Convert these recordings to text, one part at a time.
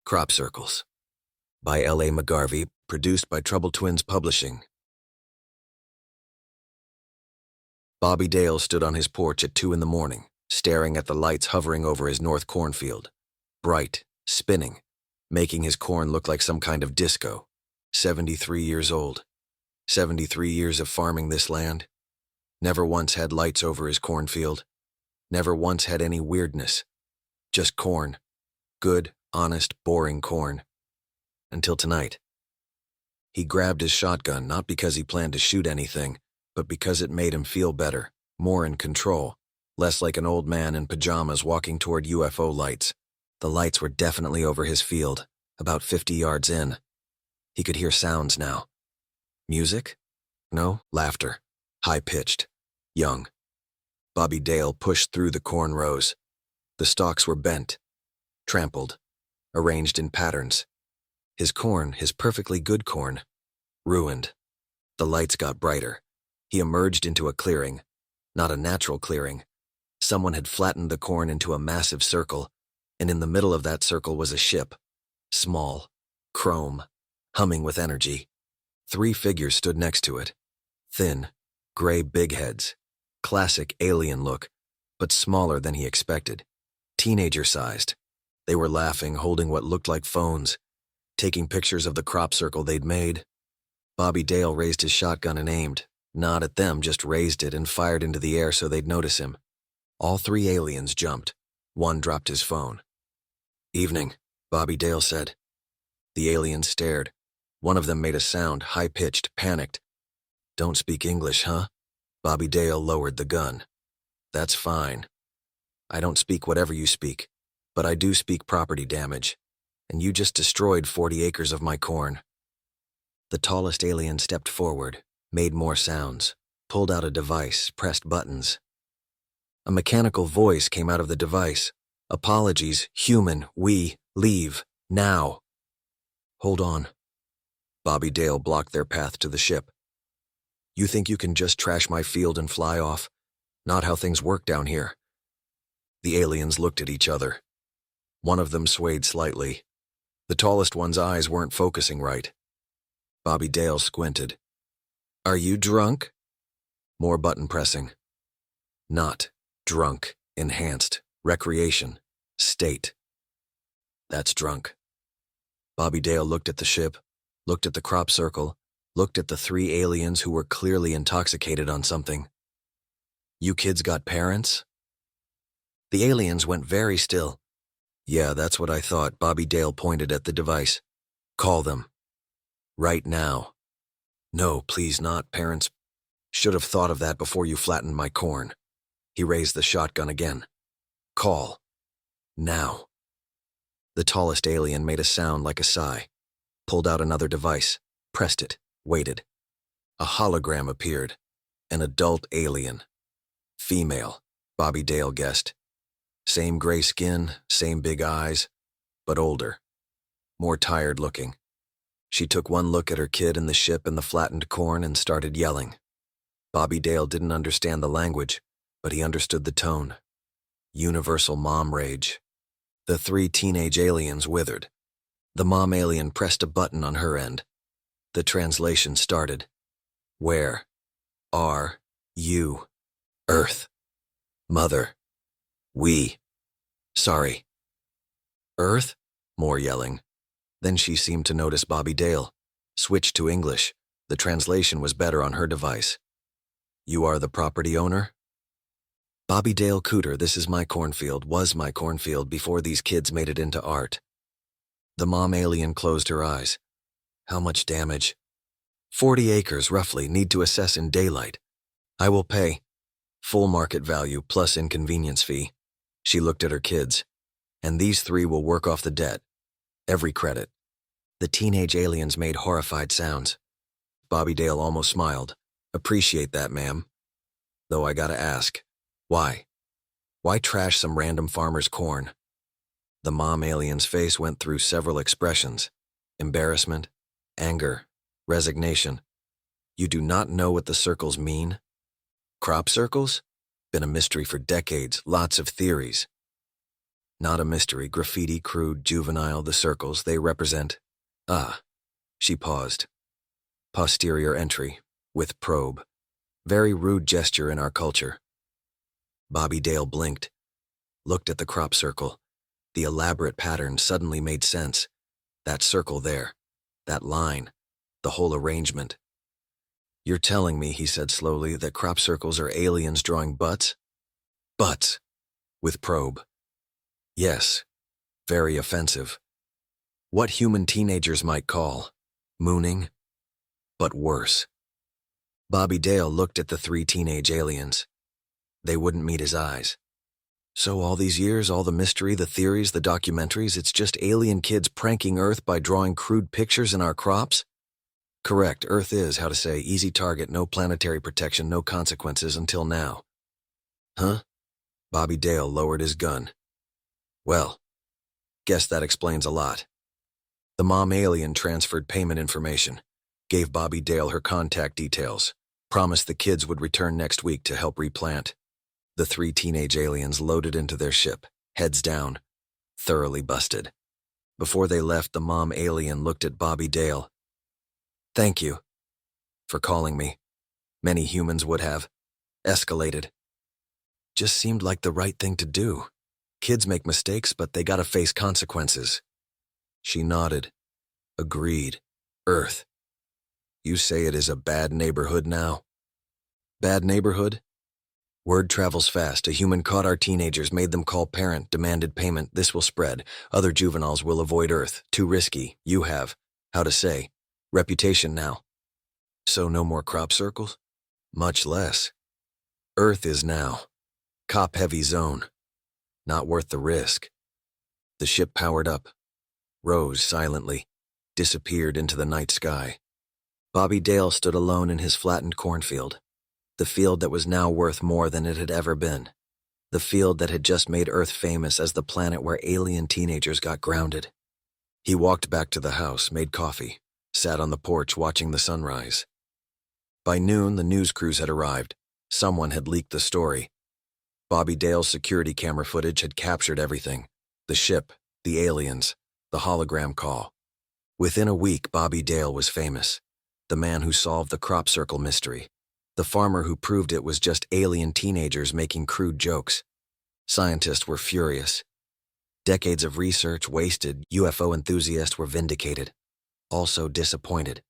Crop Circles by L.A. McGarvey, produced by Trouble Twins Publishing. Bobby Dale stood on his porch at 2 in the morning, staring at the lights hovering over his north cornfield. Bright, spinning, making his corn look like some kind of disco. 73 years old. 73 years of farming this land. Never once had lights over his cornfield. Never once had any weirdness. Just corn. Good, honest, boring corn. Until tonight. He grabbed his shotgun not because he planned to shoot anything, but because it made him feel better, more in control, less like an old man in pajamas walking toward UFO lights. The lights were definitely over his field, about 50 yards in. He could hear sounds now. Music? No, laughter. High-pitched. Young. Bobby Dale pushed through the corn rows. The stalks were bent, trampled, arranged in patterns. His corn, his perfectly good corn, ruined. The lights got brighter. He emerged into a clearing, not a natural clearing. Someone had flattened the corn into a massive circle, and in the middle of that circle was a ship, small, chrome, humming with energy. 3 figures stood next to it. Thin, gray big heads. Classic alien look, but smaller than he expected. Teenager-sized. They were laughing, holding what looked like phones, taking pictures of the crop circle they'd made. Bobby Dale raised his shotgun and aimed, not at them, just raised it and fired into the air so they'd notice him. All 3 aliens jumped. One dropped his phone. "Evening," Bobby Dale said. The aliens stared. One of them made a sound, high-pitched, panicked. "Don't speak English, huh?" Bobby Dale lowered the gun. "That's fine. I don't speak whatever you speak, but I do speak property damage, and you just destroyed 40 acres of my corn." The tallest alien stepped forward, made more sounds, pulled out a device, pressed buttons. A mechanical voice came out of the device. "Apologies, human, we, leave, now." "Hold on." Bobby Dale blocked their path to the ship. "You think you can just trash my field and fly off? Not how things work down here." The aliens looked at each other. One of them swayed slightly. The tallest one's eyes weren't focusing right. Bobby Dale squinted. "Are you drunk?" More button pressing. "Not drunk, enhanced, recreation, state." "That's drunk." Bobby Dale looked at the ship, looked at the crop circle, looked at the 3 aliens who were clearly intoxicated on something. "You kids got parents?" The aliens went very still. "Yeah, that's what I thought." Bobby Dale pointed at the device. "Call them. Right now." "No, please not, parents. Should have thought of that before you flattened my corn." He raised the shotgun again. "Call. Now." The tallest alien made a sound like a sigh, pulled out another device, pressed it, waited. A hologram appeared. An adult alien. Female, Bobby Dale guessed. Same gray skin, same big eyes, but older. More tired looking. She took one look at her kid and the ship and the flattened corn and started yelling. Bobby Dale didn't understand the language, but he understood the tone. Universal mom rage. The 3 teenage aliens withered. The mom alien pressed a button on her end. The translation started. "Where are you? Earth. Mother. We. Sorry." "Earth?" More yelling. Then she seemed to notice Bobby Dale. Switched to English. The translation was better on her device. "You are the property owner?" "Bobby Dale Cooter, this is my cornfield, was my cornfield before these kids made it into art." The mom alien closed her eyes. "How much damage?" 40 acres, roughly, need to assess in daylight. "I will pay. Full market value plus inconvenience fee." She looked at her kids. "And these 3 will work off the debt. Every credit." The teenage aliens made horrified sounds. Bobby Dale almost smiled. "Appreciate that, ma'am. Though I gotta ask, why? Why trash some random farmer's corn?" The mom alien's face went through several expressions. Embarrassment, anger, resignation. "You do not know what the circles mean?" "Crop circles? Been a mystery for decades, lots of theories." Not a mystery, graffiti, crude, juvenile, the circles they represent. Ah, she paused. Posterior entry, with probe. Very rude gesture in our culture. Bobby Dale blinked, looked at the crop circle. The elaborate pattern suddenly made sense. That circle there, that line, the whole arrangement. You're telling me, he said slowly, that crop circles are aliens drawing butts? Butts, with probe. Yes, very offensive. What human teenagers might call mooning, but worse. Bobby Dale looked at the three teenage aliens. They wouldn't meet his eyes. So all these years, all the mystery, the theories, the documentaries, it's just alien kids pranking Earth by drawing crude pictures in our crops? Correct, Earth is, how to say, easy target, no planetary protection, no consequences until now. Huh? Bobby Dale lowered his gun. Well, guess that explains a lot. The mom alien transferred payment information, gave Bobby Dale her contact details, promised the kids would return next week to help replant. The three teenage aliens loaded into their ship, heads down, thoroughly busted. Before they left, the mom alien looked at Bobby Dale. Thank you for calling me. Many humans would have. Escalated. Just seemed like the right thing to do. Kids make mistakes, but they gotta face consequences. She nodded. Agreed. Earth. You say it is a bad neighborhood now? Bad neighborhood? Word travels fast. A human caught our teenagers, made them call parent, demanded payment. This will spread. Other juveniles will avoid Earth. Too risky. You have, how to say, reputation now. So no more crop circles? Much less. Earth is now. Cop-heavy zone. Not worth the risk. The ship powered up, rose silently, disappeared into the night sky. Bobby Dale stood alone in his flattened cornfield. The field that was now worth more than it had ever been. The field that had just made Earth famous as the planet where alien teenagers got grounded. He walked back to the house, made coffee, sat on the porch watching the sunrise. By noon, the news crews had arrived. Someone had leaked the story. Bobby Dale's security camera footage had captured everything. The ship, the aliens, the hologram call. Within a week, Bobby Dale was famous. The man who solved the crop circle mystery. The farmer who proved it was just alien teenagers making crude jokes. Scientists were furious. Decades of research wasted. UFO enthusiasts were vindicated. Also disappointed.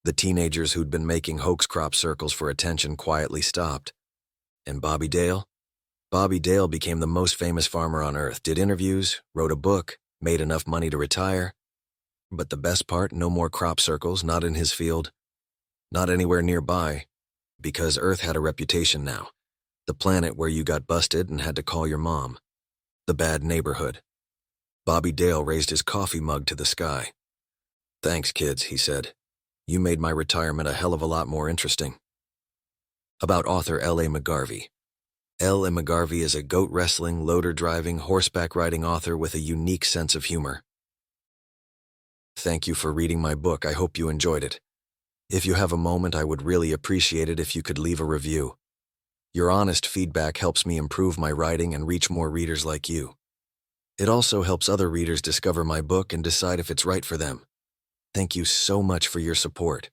The teenagers who'd been making hoax crop circles for attention quietly stopped. And Bobby Dale? Bobby Dale became the most famous farmer on Earth, did interviews, wrote a book, made enough money to retire. But the best part, no more crop circles, not in his field, not anywhere nearby, because Earth had a reputation now. The planet where you got busted and had to call your mom. The bad neighborhood. Bobby Dale raised his coffee mug to the sky. Thanks, kids, he said. You made my retirement a hell of a lot more interesting. About author L.A. McGarvey. L.A. McGarvey is a goat wrestling, loader driving, horseback riding author with a unique sense of humor. Thank you for reading my book. I hope you enjoyed it. If you have a moment, I would really appreciate it if you could leave a review. Your honest feedback helps me improve my writing and reach more readers like you. It also helps other readers discover my book and decide if it's right for them. Thank you so much for your support.